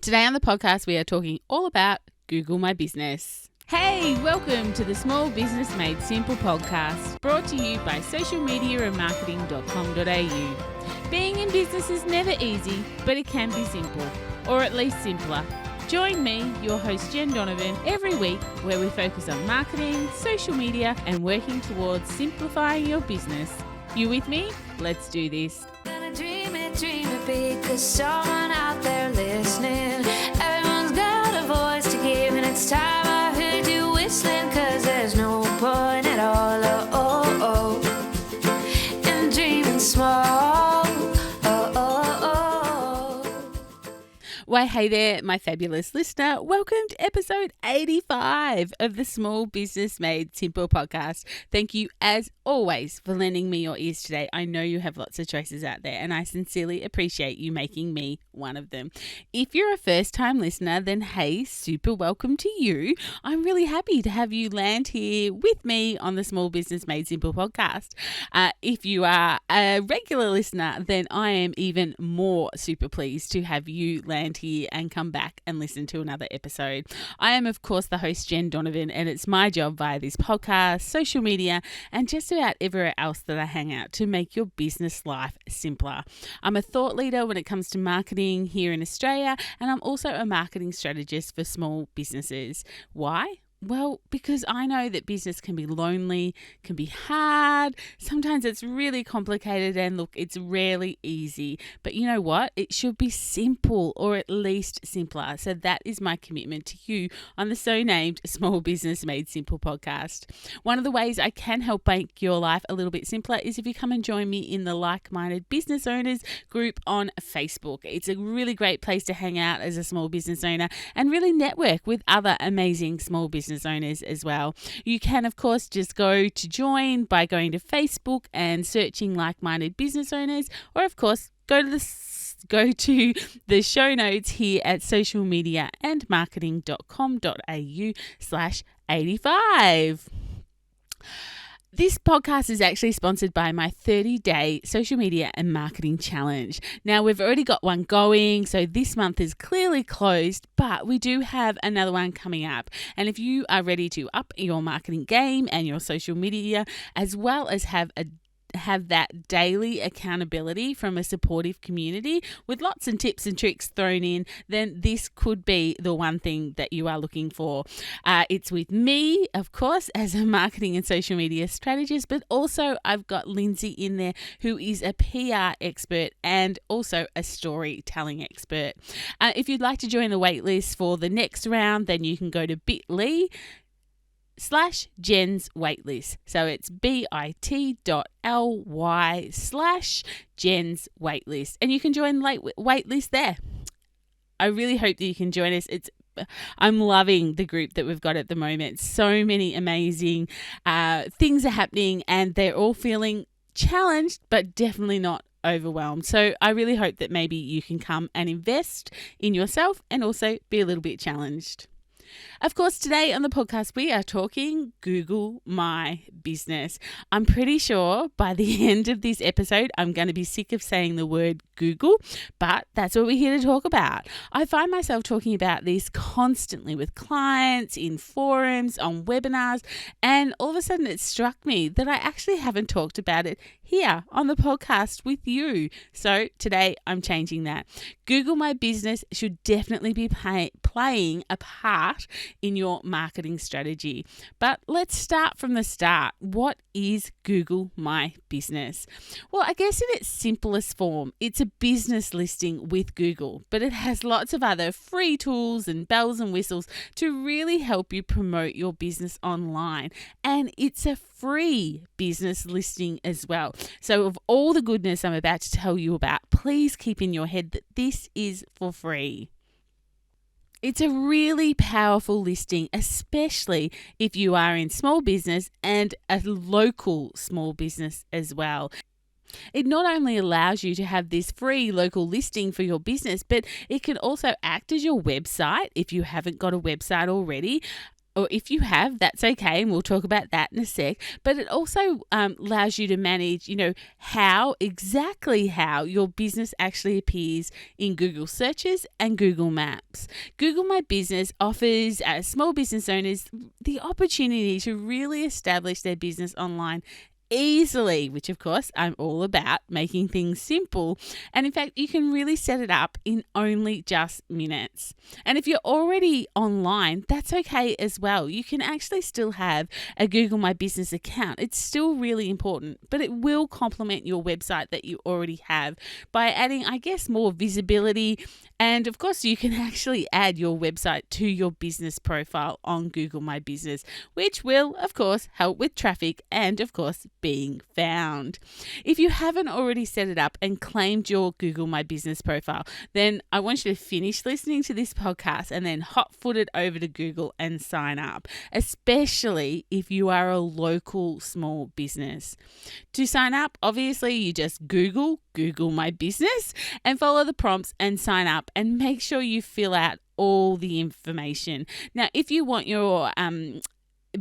Today on the podcast, we are talking all about Google My Business. Hey, welcome to the Small Business Made Simple podcast, brought to you by socialmediaandmarketing.com.au. Being in business is never easy, but it can be simple, or at least simpler. Join me, your host Jen Donovan, every week where we focus on marketing, social media, and working towards simplifying your business. You with me? Let's do this. Dream it big, 'cause someone out there listening. Everyone's got a voice to give, and it's time I heard you whistling, 'cause there's no point at all, in dreaming small. Well, hey there, my fabulous listener. Welcome to episode 85 of the Small Business Made Simple podcast. Thank you, as always, for lending me your ears today. I know you have lots of choices out there, and I sincerely appreciate you making me one of them. If you're a first-time listener, then hey, super welcome to you. I'm really happy to have you land here with me on the Small Business Made Simple podcast. If you are a regular listener, then I am even more super pleased to have you land here and come back and listen to another episode. I am, of course, the host Jen Donovan, and it's my job via this podcast, social media, and just about everywhere else that I hang out to make your business life simpler. I'm a thought leader when it comes to marketing here in Australia, and I'm also a marketing strategist for small businesses. Why? Well, because I know that business can be lonely, can be hard. Sometimes it's really complicated, and look, it's rarely easy. But you know what? It should be simple, or at least simpler. So that is my commitment to you on the so-named Small Business Made Simple podcast. One of the ways I can help make your life a little bit simpler is if you come and join me in the Like-Minded Business Owners group on Facebook. It's a really great place to hang out as a small business owner and really network with other amazing small business owners as well. You can, of course, just go to join by going to Facebook and searching Like-Minded Business Owners, or of course, go to the show notes here at socialmediaandmarketing.com.au/85. This podcast is actually sponsored by my 30-day social media and marketing challenge. Now, we've already got one going, so this month is clearly closed, but we do have another one coming up. And if you are ready to up your marketing game and your social media, as well as have that daily accountability from a supportive community with lots of tips and tricks thrown in, then this could be the one thing that you are looking for. It's with me, of course, as a marketing and social media strategist, but also I've got Lindsay in there, who is a PR expert and also a storytelling expert. If you'd like to join the waitlist for the next round, then you can go to bit.ly/Jen's waitlist. So it's bit.ly/Jen's waitlist, and you can join waitlist there. I really hope that you can join us. I'm loving the group that we've got at the moment. So many amazing things are happening, and they're all feeling challenged, but definitely not overwhelmed. So I really hope that maybe you can come and invest in yourself and also be a little bit challenged. Of course, today on the podcast, we are talking Google My Business. I'm pretty sure by the end of this episode, I'm going to be sick of saying the word Google, but that's what we're here to talk about. I find myself talking about this constantly with clients, in forums, on webinars, and all of a sudden it struck me that I actually haven't talked about it here on the podcast with you. So today I'm changing that. Google My Business should definitely be playing a part in your marketing strategy. But let's start from the start. What is Google My Business? Well, I guess in its simplest form, it's a business listing with Google, but it has lots of other free tools and bells and whistles to really help you promote your business online. And it's a free business listing as well. So of all the goodness I'm about to tell you about, please keep in your head that this is for free. It's a really powerful listing, especially if you are in small business and a local small business as well. It not only allows you to have this free local listing for your business, but it can also act as your website if you haven't got a website already. or if you have, that's okay, and we'll talk about that in a sec. But it also allows you to manage, exactly how your business actually appears in Google searches and Google Maps. Google My Business offers small business owners the opportunity to really establish their business online easily, which of course I'm all about, making things simple. And in fact, you can really set it up in only just minutes. And if you're already online, that's okay as well. You can actually still have a Google My Business account. It's still really important, but it will complement your website that you already have by adding, more visibility. And of course, you can actually add your website to your business profile on Google My Business, which will, of course, help with traffic and, of course, being found. If you haven't already set it up and claimed your Google My Business profile, then I want you to finish listening to this podcast and then hot-foot it over to Google and sign up, especially if you are a local small business. To sign up, obviously, you just Google My Business and follow the prompts and sign up, and make sure you fill out all the information. Now, if you want your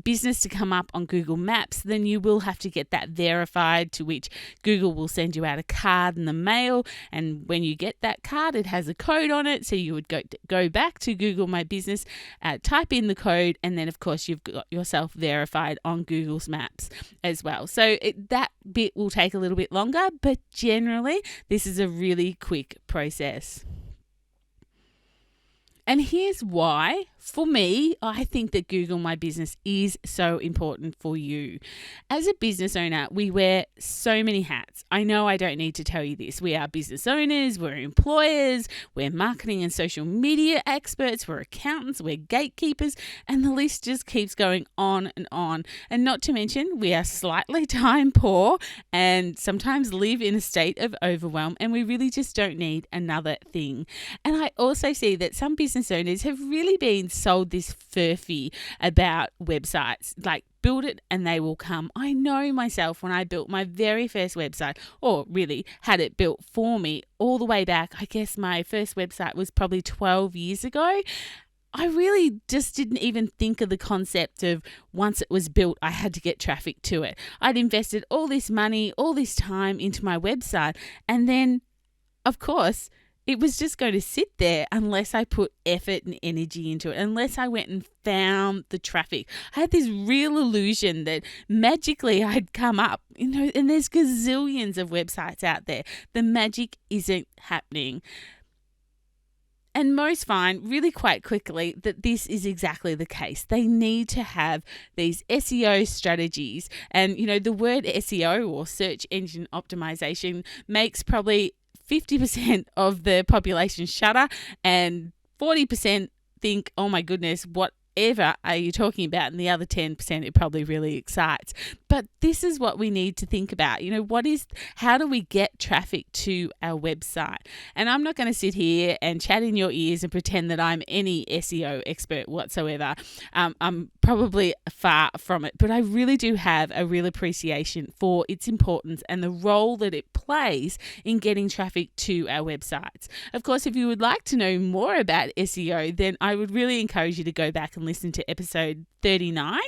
business to come up on Google Maps, then you will have to get that verified, to which Google will send you out a card in the mail. And when you get that card, it has a code on it. So you would go back to Google My Business, type in the code, and then of course you've got yourself verified on Google's Maps as well. So that bit will take a little bit longer, but generally this is a really quick process. And here's why. For me, I think that Google My Business is so important for you. As a business owner, we wear so many hats. I know I don't need to tell you this. We are business owners, we're employers, we're marketing and social media experts, we're accountants, we're gatekeepers, and the list just keeps going on and on. And not to mention, we are slightly time poor and sometimes live in a state of overwhelm, and we really just don't need another thing. And I also see that some business owners have really been sold this furphy about websites, like build it and they will come. I know myself, when I built my very first website, or really had it built for me all the way back, I guess my first website was probably 12 years ago. I really just didn't even think of the concept of once it was built, I had to get traffic to it. I'd invested all this money, all this time into my website, and then, of course, it was just going to sit there unless I put effort and energy into it, unless I went and found the traffic. I had this real illusion that magically I'd come up, and there's gazillions of websites out there. The magic isn't happening. And most find really quite quickly that this is exactly the case. They need to have these SEO strategies. And, the word SEO, or search engine optimization, makes probably 50% of the population shudder, and 40% think, oh my goodness, whatever are you talking about? And the other 10% it probably really excites. But this is what we need to think about. How do we get traffic to our website? And I'm not going to sit here and chat in your ears and pretend that I'm any SEO expert whatsoever. I'm probably far from it, but I really do have a real appreciation for its importance and the role that it plays in getting traffic to our websites. Of course, if you would like to know more about SEO, then I would really encourage you to go back and listen to episode 39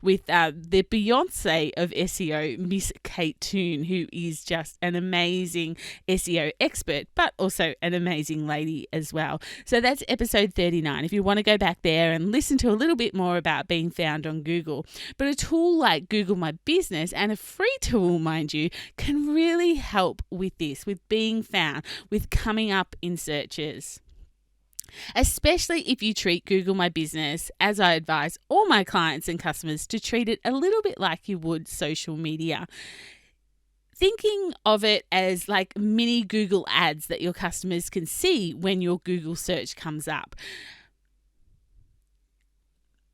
with the Beyonce of SEO, Miss Kate Toon, who is just an amazing SEO expert, but also an amazing lady as well. So that's episode 39 if you want to go back there and listen to a little bit more about being found on Google. But a tool like Google My Business, and a free tool, mind you, can really help with this, with being found, with coming up in searches. Especially if you treat Google My Business, as I advise all my clients and customers to treat it a little bit like you would social media. Thinking of it as like mini Google ads that your customers can see when your Google search comes up.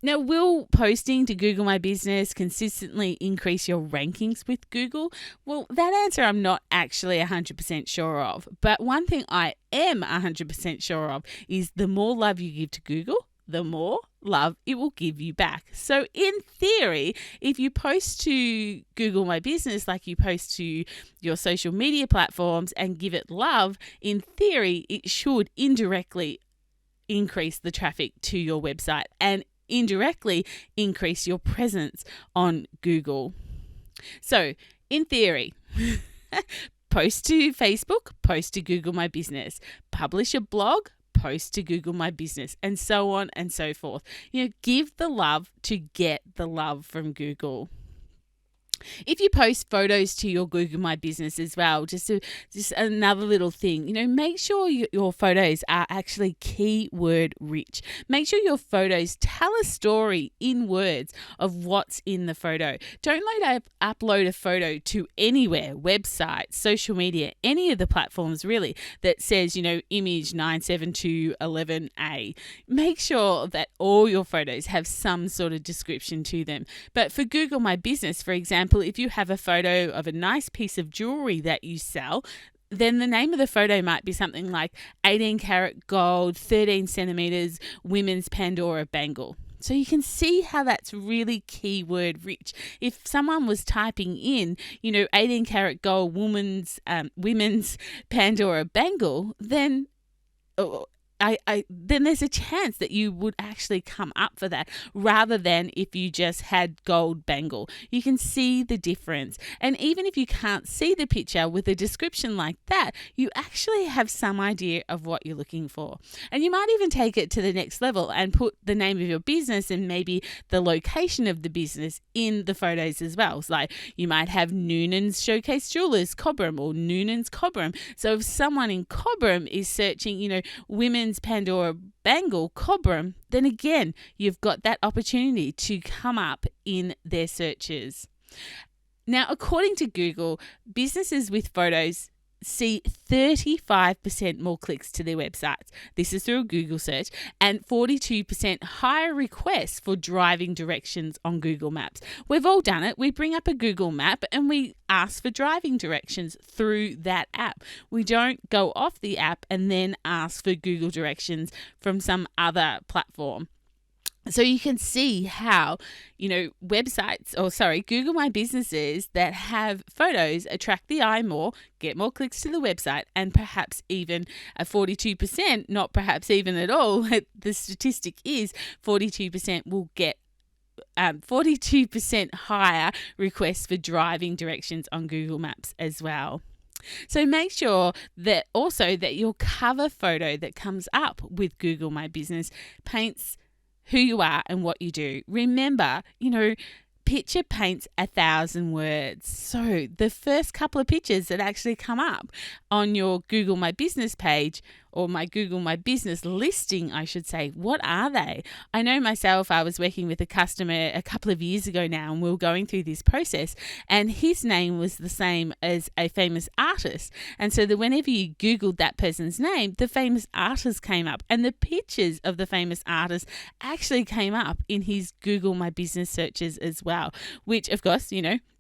Now, will posting to Google My Business consistently increase your rankings with Google? Well, that answer I'm not actually 100% sure of. But one thing I am 100% sure of is the more love you give to Google, the more love it will give you back. So in theory, if you post to Google My Business like you post to your social media platforms and give it love, in theory, it should indirectly increase the traffic to your website. And indirectly increase your presence on Google. So, in theory, post to Facebook, post to Google My Business, publish a blog, post to Google My Business, and so on and so forth. Give the love to get the love from Google. If you post photos to your Google My Business as well, just another little thing, make sure your photos are actually keyword rich. Make sure your photos tell a story in words of what's in the photo. Don't upload a photo to anywhere, website, social media, any of the platforms really, that says, image 97211A. Make sure that all your photos have some sort of description to them. But for Google My Business, for example, if you have a photo of a nice piece of jewelry that you sell, then the name of the photo might be something like 18 karat gold, 13 centimeters, women's Pandora bangle. So you can see how that's really keyword rich. If someone was typing in, 18 karat gold, women's Pandora bangle, then then there's a chance that you would actually come up for that, rather than if you just had gold bangle. You can see the difference. And even if you can't see the picture with a description like that, you actually have some idea of what you're looking for. And you might even take it to the next level and put the name of your business and maybe the location of the business in the photos as well. So like you might have Noonan's Showcase Jewelers Cobram or Noonan's Cobram. So if someone in Cobram is searching, women's Pandora bangle Cobram, then again, you've got that opportunity to come up in their searches. Now, according to Google, businesses with photos see 35% more clicks to their websites. This is through a Google search, and 42% higher requests for driving directions on Google Maps. We've all done it. We bring up a Google map and we ask for driving directions through that app. We don't go off the app and then ask for Google directions from some other platform. So you can see how, Google My Businesses that have photos attract the eye more, get more clicks to the website, and perhaps even a 42%, not perhaps even at all, the statistic is 42% will get 42% higher requests for driving directions on Google Maps as well. So make sure that also that your cover photo that comes up with Google My Business paints who you are and what you do. Remember, picture paints 1,000 words. So the first couple of pictures that actually come up on your Google My Business page, or my Google My Business listing, I should say, what are they? I know myself, I was working with a customer a couple of years ago now, and we were going through this process, and his name was the same as a famous artist. And so that whenever you Googled that person's name, the famous artist came up, and the pictures of the famous artist actually came up in his Google My Business searches as well, which of course,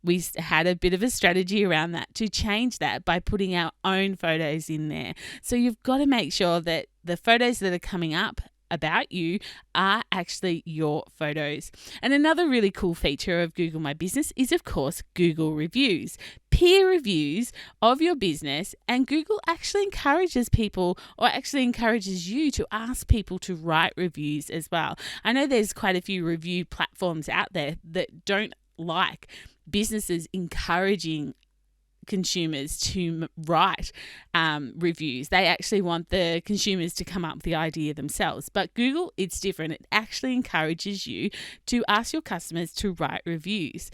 we had a bit of a strategy around that to change that by putting our own photos in there. So you've got to make sure that the photos that are coming up about you are actually your photos. And another really cool feature of Google My Business is, of course, Google reviews. Peer reviews of your business, and Google actually encourages you to ask people to write reviews as well. I know there's quite a few review platforms out there that don't like businesses encouraging consumers to write reviews. They actually want the consumers to come up with the idea themselves. But Google, it's different. It actually encourages you to ask your customers to write reviews.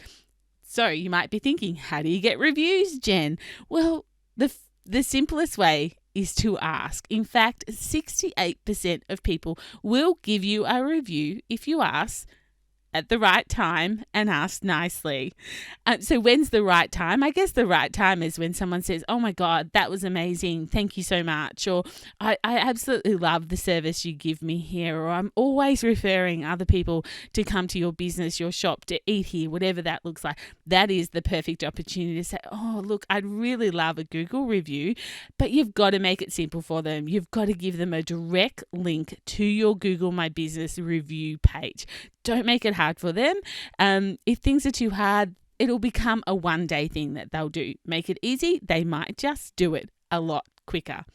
So you might be thinking, how do you get reviews, Jen? Well, the simplest way is to ask. In fact, 68% of people will give you a review if you ask at the right time and ask nicely. So when's the right time? I guess the right time is when someone says, oh my God, that was amazing. Thank you so much. Or I absolutely love the service you give me here. Or I'm always referring other people to come to your business, your shop, to eat here, whatever that looks like. That is the perfect opportunity to say, oh, look, I'd really love a Google review, but you've got to make it simple for them. You've got to give them a direct link to your Google My Business review page. Don't make it hard for them. If things are too hard, it'll become a one-day thing that they'll do. Make it easy. They might just do it a lot quicker.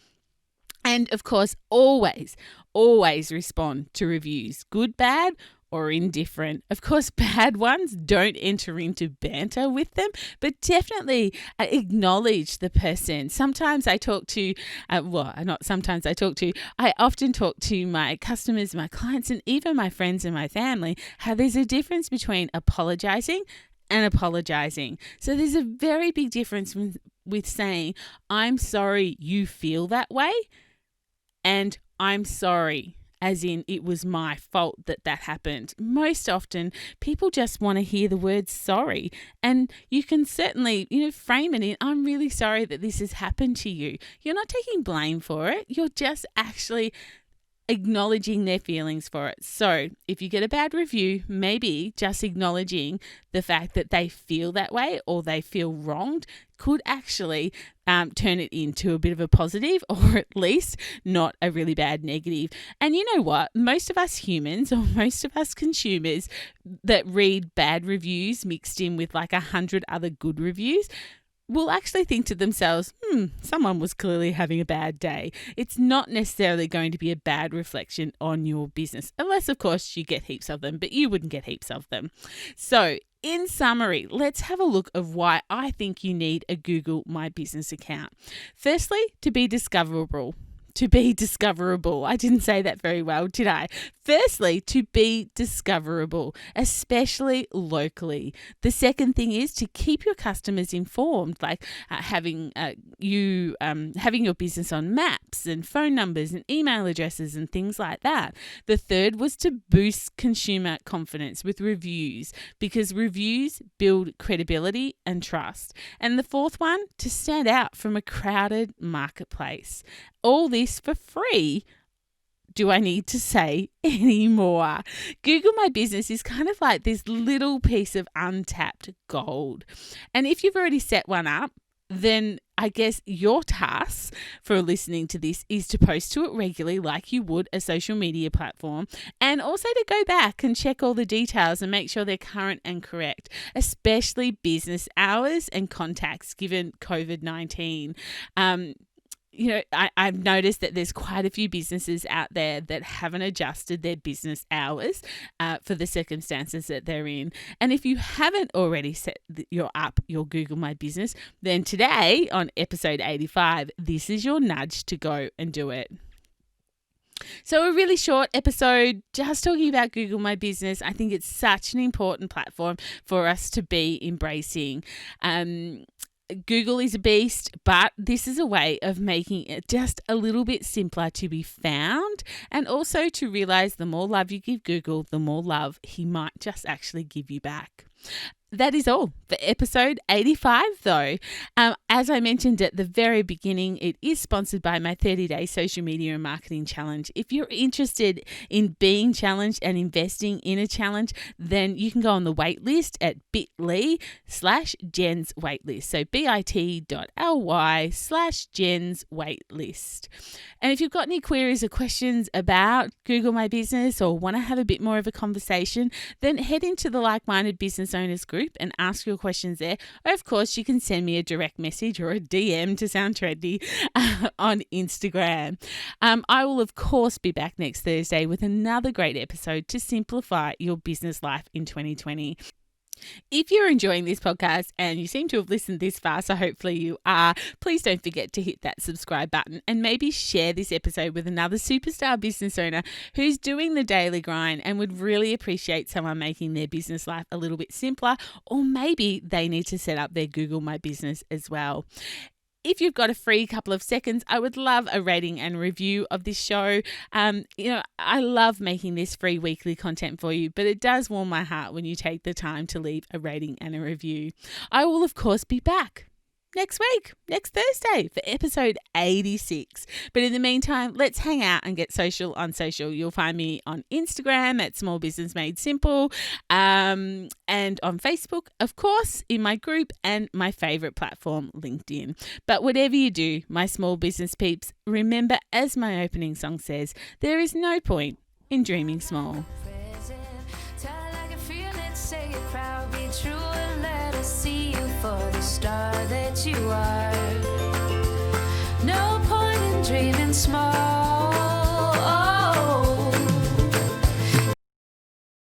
And of course, always respond to reviews, good, bad, or indifferent. Of course, bad ones, don't enter into banter with them, but definitely acknowledge the person. Sometimes I talk to, I often talk to my customers, my clients, and even my friends and my family, how there's a difference between apologizing and apologizing. So there's a very big difference with saying, I'm sorry you feel that way, and I'm sorry, as in it was my fault that happened. Most often, people just want to hear the word sorry. And you can certainly, frame it in, I'm really sorry that this has happened to you. You're not taking blame for it. You're just actually acknowledging their feelings for it. So if you get a bad review, maybe just acknowledging the fact that they feel that way or they feel wronged could actually turn it into a bit of a positive, or at least not a really bad negative. And you know what? Most of us humans, or most of us consumers that read bad reviews mixed in with like 100 other good reviews, will actually think to themselves, someone was clearly having a bad day. It's not necessarily going to be a bad reflection on your business, unless, of course, you get heaps of them, but you wouldn't get heaps of them. So, in summary, let's have a look of why I think you need a Google My Business account. Firstly, to be discoverable. I didn't say that very well, did I? Firstly, to be discoverable, especially locally. The second thing is to keep your customers informed, like having your business on maps and phone numbers and email addresses and things like that. The third was to boost consumer confidence with reviews, because reviews build credibility and trust. And the fourth one, to stand out from a crowded marketplace. All this for free. Do I need to say any more? Google My Business is kind of like this little piece of untapped gold. And if you've already set one up, then I guess your task for listening to this is to post to it regularly like you would a social media platform, and also to go back and check all the details and make sure they're current and correct, especially business hours and contacts given COVID-19. I've noticed that there's quite a few businesses out there that haven't adjusted their business hours for the circumstances that they're in. And if you haven't already set your Google My Business, then today on episode 85, this is your nudge to go and do it. So a really short episode just talking about Google My Business. I think it's such an important platform for us to be embracing. Google is a beast, but this is a way of making it just a little bit simpler to be found, and also to realize the more love you give Google, the more love he might just actually give you back. That is all for episode 85, though. As I mentioned at the very beginning, it is sponsored by my 30-day social media and marketing challenge. If you're interested in being challenged and investing in a challenge, then you can go on the wait list at bit.ly/Jen's waitlist. So bit.ly/Jen's waitlist. And if you've got any queries or questions about Google My Business or want to have a bit more of a conversation, then head into the Like-Minded Business Owners group and ask your questions there. Or of course, you can send me a direct message or a DM to sound trendy on Instagram. I will of course be back next Thursday with another great episode to simplify your business life in 2020. If you're enjoying this podcast and you seem to have listened this far, so hopefully you are, please don't forget to hit that subscribe button and maybe share this episode with another superstar business owner who's doing the daily grind and would really appreciate someone making their business life a little bit simpler, or maybe they need to set up their Google My Business as well. If you've got a free couple of seconds, I would love a rating and review of this show. I love making this free weekly content for you, but it does warm my heart when you take the time to leave a rating and a review. I will, of course, be back next Thursday for episode 86. But in the meantime, let's hang out and get social on social. You'll find me on Instagram at Small Business Made Simple, and on Facebook, of course, in my group, and my favorite platform, LinkedIn. But whatever you do, my small business peeps, remember, as my opening song says, there is no point in dreaming small. Star that you are. No point in dreaming small.